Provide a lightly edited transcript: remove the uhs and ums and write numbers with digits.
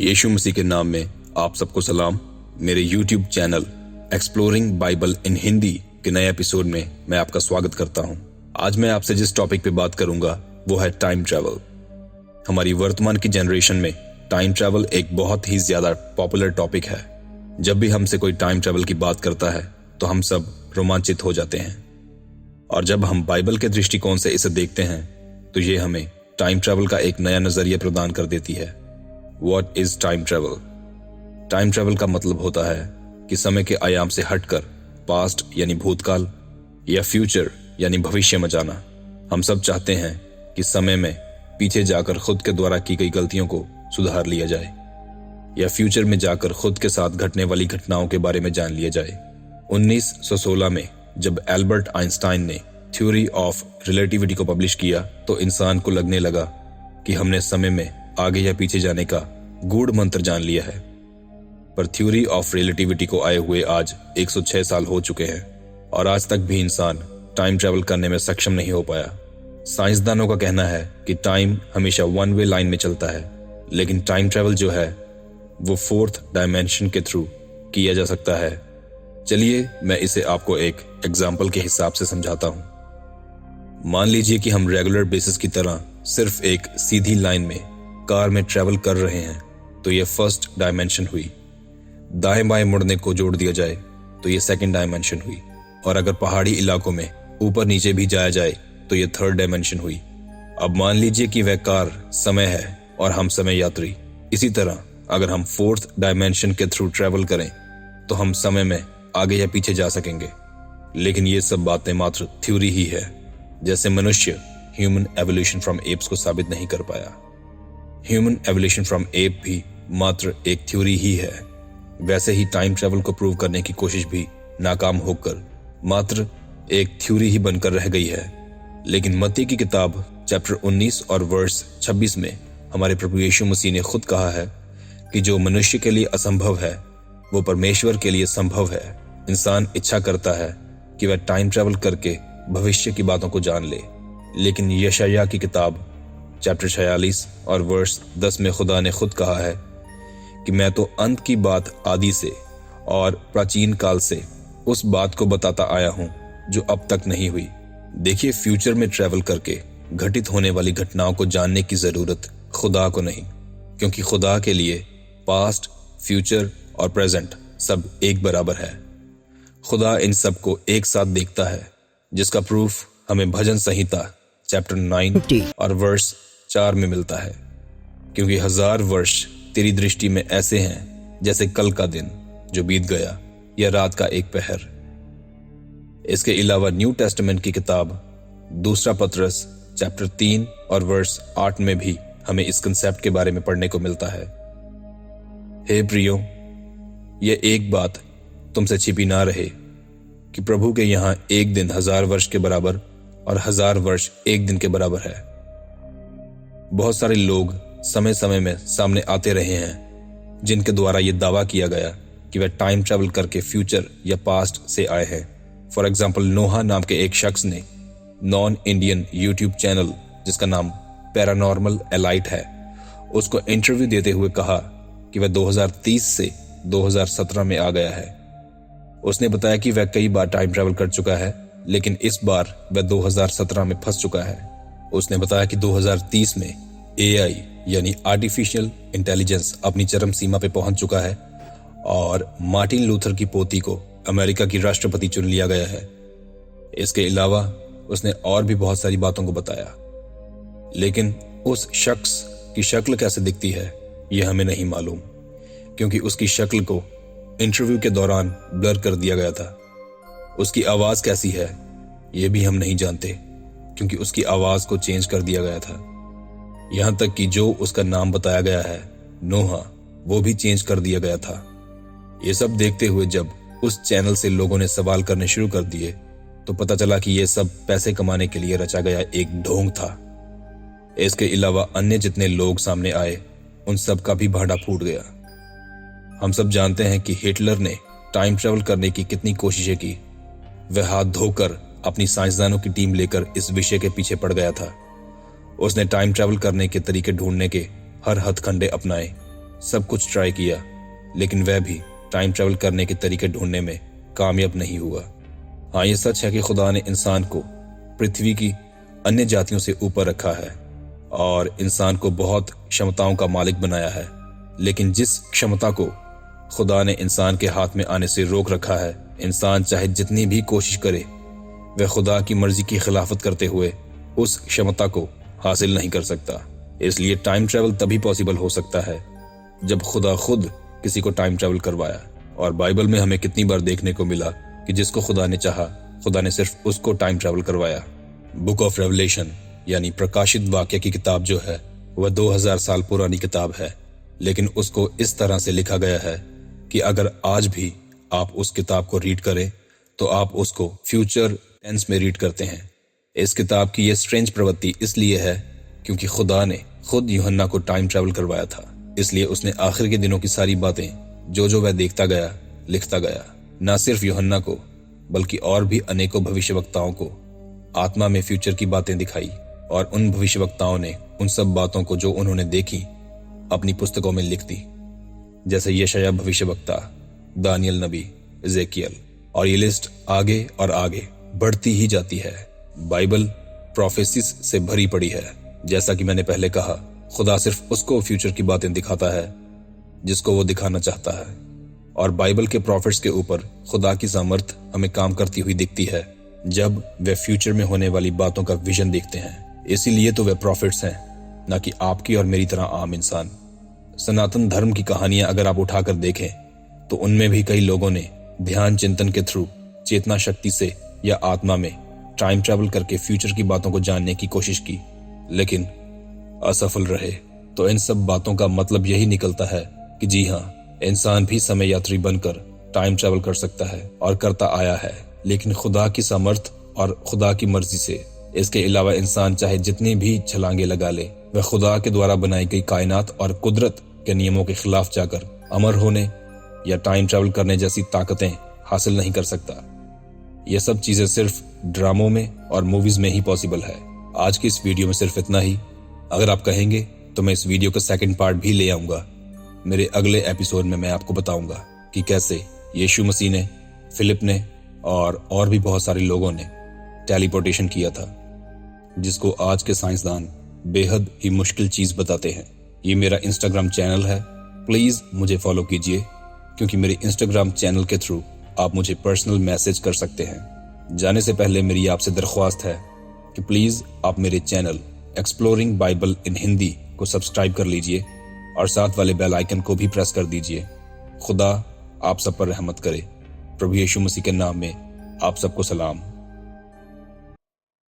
यीशु मसीह के नाम में आप सबको सलाम। मेरे YouTube चैनल एक्सप्लोरिंग बाइबल इन हिंदी के नए एपिसोड में मैं आपका स्वागत करता हूं। आज मैं आपसे जिस टॉपिक पे बात करूंगा वो है टाइम ट्रैवल। हमारी वर्तमान की जनरेशन में टाइम ट्रैवल एक बहुत ही ज्यादा पॉपुलर टॉपिक है। जब भी हमसे कोई टाइम ट्रैवल की बात करता है तो हम सब रोमांचित हो जाते हैं, और जब हम बाइबल के दृष्टिकोण से इसे देखते हैं तो ये हमें टाइम ट्रैवल का एक नया नजरिया प्रदान कर देती है। What is time travel? Time travel का मतलब होता है कि समय के आयाम से हटकर पास्ट यानी भूतकाल या फ्यूचर यानी भविष्य में जाना। हम सब चाहते हैं कि समय में पीछे जाकर खुद के द्वारा की गई गलतियों को सुधार लिया जाए, या फ्यूचर में जाकर खुद के साथ घटने वाली घटनाओं के बारे में जान लिया जाए। 1916 में जब एल्बर्ट आइंस्टाइन ने थ्योरी ऑफ रिलेटिविटी को पब्लिश किया तो इंसान को लगने लगा कि हमने समय में आगे या पीछे जाने का गूढ़ मंत्र जान लिया है। पर थ्योरी ऑफ रिलेटिविटी को आए हुए आज 106 साल हो चुके हैं और आज तक भी इंसान टाइम ट्रैवल करने में सक्षम नहीं हो पाया। साइंसदानों का कहना है कि टाइम हमेशा वन वे लाइन में चलता है, लेकिन टाइम ट्रैवल जो है वो फोर्थ डायमेंशन के थ्रू किया जा सकता है। चलिए मैं इसे आपको एक एग्जाम्पल के हिसाब से समझाता हूं। मान लीजिए कि हम रेगुलर बेसिस की तरह सिर्फ एक सीधी लाइन में कार में ट्रैवल कर रहे हैं, तो ये फर्स्ट डायमेंशन हुई। दाएं बाएं मुड़ने को जोड़ दिया जाए तो ये सेकंड डायमेंशन हुई, और अगर पहाड़ी इलाकों में ऊपर नीचे भी जाया जाए तो ये थर्ड डायमेंशन हुई। अब मान लीजिए कि वह कार समय है और हम समय यात्री। इसी तरह अगर हम फोर्थ डायमेंशन के थ्रू ट्रैवल करें तो हम समय में आगे या पीछे जा सकेंगे। लेकिन ये सब बातें मात्र थ्योरी ही है। जैसे मनुष्य ह्यूमन एवोल्यूशन फ्रॉम एप्स को साबित नहीं कर पाया, ह्यूमन एवोल्यूशन फ्रॉम एप भी मात्र एक थ्योरी ही है, वैसे ही टाइम ट्रैवल को प्रूव करने की कोशिश भी नाकाम होकर मात्र एक थ्योरी ही बनकर रह गई है। लेकिन मत्ती की किताब चैप्टर 19 और वर्स 26 में हमारे प्रभु यीशु मसीह ने खुद कहा है कि जो मनुष्य के लिए असंभव है वो परमेश्वर के लिए संभव है। इंसान इच्छा करता है कि वह टाइम ट्रैवल करके भविष्य की बातों को जान ले, लेकिन यशायाह की किताब चैप्टर 46 और वर्स 10 में खुदा ने खुद कहा है कि मैं तो अंत की बात आदि से और प्राचीन काल से उस बात को बताता आया हूं जो अब तक नहीं हुई। देखिए, फ्यूचर में ट्रैवल करके घटित होने वाली घटनाओं को जानने की जरूरत खुदा को नहीं, क्योंकि खुदा के लिए पास्ट, फ्यूचर और प्रेजेंट सब एक बराबर है। खुदा इन सब को एक साथ देखता है, जिसका प्रूफ हमें भजन संहिता चैप्टर 9 और वर्स 4 में मिलता है। क्योंकि 1000 वर्ष तेरी दृष्टि में ऐसे हैं जैसे कल का दिन जो बीत गया या रात का एक पहर। इसके अलावा न्यू टेस्टामेंट की किताब दूसरा पतरस चैप्टर 3 और वर्स 8 में भी हमें इस कंसेप्ट के बारे में पढ़ने को मिलता है। हे प्रियो, यह एक बात तुमसे छिपी ना रहे कि प्रभु के यहाँ एक दिन 1000 वर्ष के बराबर और 1000 वर्ष एक दिन के बराबर है। बहुत सारे लोग समय समय में सामने आते रहे हैं जिनके द्वारा यह दावा किया गया कि वह टाइम ट्रैवल करके फ्यूचर या पास्ट से आए हैं। फॉर एग्जाम्पल, नोहा नाम के एक शख्स ने नॉन इंडियन यूट्यूब चैनल जिसका नाम पैरानॉर्मल एलाइट है, उसको इंटरव्यू देते हुए कहा कि वह 2030 से 2017 में आ गया है। उसने बताया कि वह कई बार टाइम ट्रैवल कर चुका है, लेकिन इस बार वह 2017 में फंस चुका है। उसने बताया कि 2030 में AI यानी आर्टिफिशियल इंटेलिजेंस अपनी चरम सीमा पे पहुंच चुका है और मार्टिन लूथर की पोती को अमेरिका की राष्ट्रपति चुन लिया गया है। इसके अलावा उसने और भी बहुत सारी बातों को बताया, लेकिन उस शख्स की शक्ल कैसे दिखती है यह हमें नहीं मालूम, क्योंकि उसकी शक्ल को इंटरव्यू के दौरान ब्लर कर दिया गया था। उसकी आवाज कैसी है यह भी हम नहीं जानते, क्योंकि उसकी आवाज को चेंज कर दिया गया था। यहां तक कि जो उसका नाम बताया गया है नोहा, वो भी चेंज कर दिया गया था। ये सब देखते हुए जब उस चैनल से लोगों ने सवाल करने शुरू कर दिए तो पता चला कि यह सब पैसे कमाने के लिए रचा गया एक ढोंग था। इसके अलावा अन्य जितने लोग सामने आए उन सब का भी भांडा फूट गया। हम सब जानते हैं कि हिटलर ने टाइम ट्रैवल करने की कितनी कोशिशें की। वह हाथ धोकर अपनी साइंसदानों की टीम लेकर इस विषय के पीछे पड़ गया था। उसने टाइम ट्रैवल करने के तरीके ढूंढने के हर हथकंडे अपनाए, सब कुछ ट्राई किया, लेकिन वह भी टाइम ट्रैवल करने के तरीके ढूंढने में कामयाब नहीं हुआ। हाँ, ये सच है कि खुदा ने इंसान को पृथ्वी की अन्य जातियों से ऊपर रखा है और इंसान को बहुत क्षमताओं का मालिक बनाया है, लेकिन जिस क्षमता को खुदा ने इंसान के हाथ में आने से रोक रखा है, इंसान चाहे जितनी भी कोशिश करे वह खुदा की मर्जी की खिलाफत करते हुए उस क्षमता को हासिल नहीं कर सकता। इसलिए टाइम ट्रैवल तभी पॉसिबल हो सकता है जब खुदा खुद किसी को टाइम ट्रैवल करवाया। और बाइबल में हमें कितनी बार देखने को मिला कि जिसको खुदा ने चाहा, खुदा ने सिर्फ उसको टाइम ट्रैवल करवाया। बुक ऑफ रेवलेशन यानी प्रकाशित वाक्य की किताब जो है वह 2000 साल पुरानी किताब है, लेकिन उसको इस तरह से लिखा गया है कि अगर आज भी आप उस किताब को रीड करें तो आप उसको फ्यूचर टेंस में रीड करते हैं। इस किताब की यह स्ट्रेंज प्रवृत्ति इसलिए है क्योंकि खुदा ने खुद यूहन्ना को टाइम ट्रैवल करवाया था, इसलिए उसने आखिर के दिनों की सारी बातें जो वह देखता गया लिखता गया। न सिर्फ यूहन्ना को बल्कि और भी अनेकों भविष्यवक्ताओं को आत्मा में फ्यूचर की बातें दिखाई, और उन भविष्यवक्ताओं ने उन सब बातों को जो उन्होंने देखी अपनी पुस्तकों में लिख दी, जैसे यशायाह भविष्यवक्ता, दानियल नबी, एजेकियल, और ये लिस्ट आगे और आगे बढ़ती ही जाती है। बाइबल प्रोफेसिस से भरी पड़ी है। जैसा कि मैंने पहले कहा, खुदा सिर्फ उसको फ्यूचर की बातें दिखाता है जिसको वो दिखाना चाहता है, और बाइबल के प्रॉफिट्स के ऊपर खुदा की सामर्थ हमें काम करती हुई दिखती है जब वे फ्यूचर में होने वाली बातों का विजन देखते हैं। इसीलिए तो वे प्रॉफिट्स हैं, न कि आपकी और मेरी तरह आम इंसान। सनातन धर्म की कहानियां अगर आप उठाकर देखें तो उनमें भी कई लोगों ने ध्यान चिंतन के थ्रू चेतना शक्ति से या आत्मा में टाइम ट्रैवल करके फ्यूचर की बातों को जानने की कोशिश की, लेकिन असफल रहे। तो इन सब बातों का मतलब यही निकलता है कि जी हाँ, इंसान भी समय यात्री बनकर टाइम ट्रैवल कर सकता है और करता आया है, लेकिन खुदा की सामर्थ और खुदा की मर्जी से। इसके अलावा इंसान चाहे जितनी भी छलांगे लगा ले, वह खुदा के द्वारा बनाई गई कायनात और कुदरत के नियमों के खिलाफ जाकर अमर होने या टाइम ट्रैवल करने जैसी ताकतें हासिल नहीं कर सकता। यह सब चीजें सिर्फ ड्रामों में और मूवीज में ही पॉसिबल है। आज की इस वीडियो में सिर्फ इतना ही। अगर आप कहेंगे तो मैं इस वीडियो का सेकंड पार्ट भी ले आऊंगा। मेरे अगले एपिसोड में मैं आपको बताऊंगा कि कैसे यीशु मसीह ने, फिलिप ने और भी बहुत सारे लोगों ने टेलीपोर्टेशन किया था, जिसको आज के साइंसदान बेहद ही मुश्किल चीज बताते हैं। ये मेरा इंस्टाग्राम चैनल है, प्लीज मुझे फॉलो कीजिए, क्योंकि मेरे इंस्टाग्राम चैनल के थ्रू आप मुझे पर्सनल मैसेज कर सकते हैं। जाने से पहले मेरी आपसे दरख्वास्त है कि प्लीज आप मेरे चैनल एक्सप्लोरिंग बाइबल इन हिंदी को सब्सक्राइब कर लीजिए और साथ वाले बेल आइकन को भी प्रेस कर दीजिए। खुदा आप सब पर रहमत करे। प्रभु यीशु मसीह के नाम में आप सबको सलाम।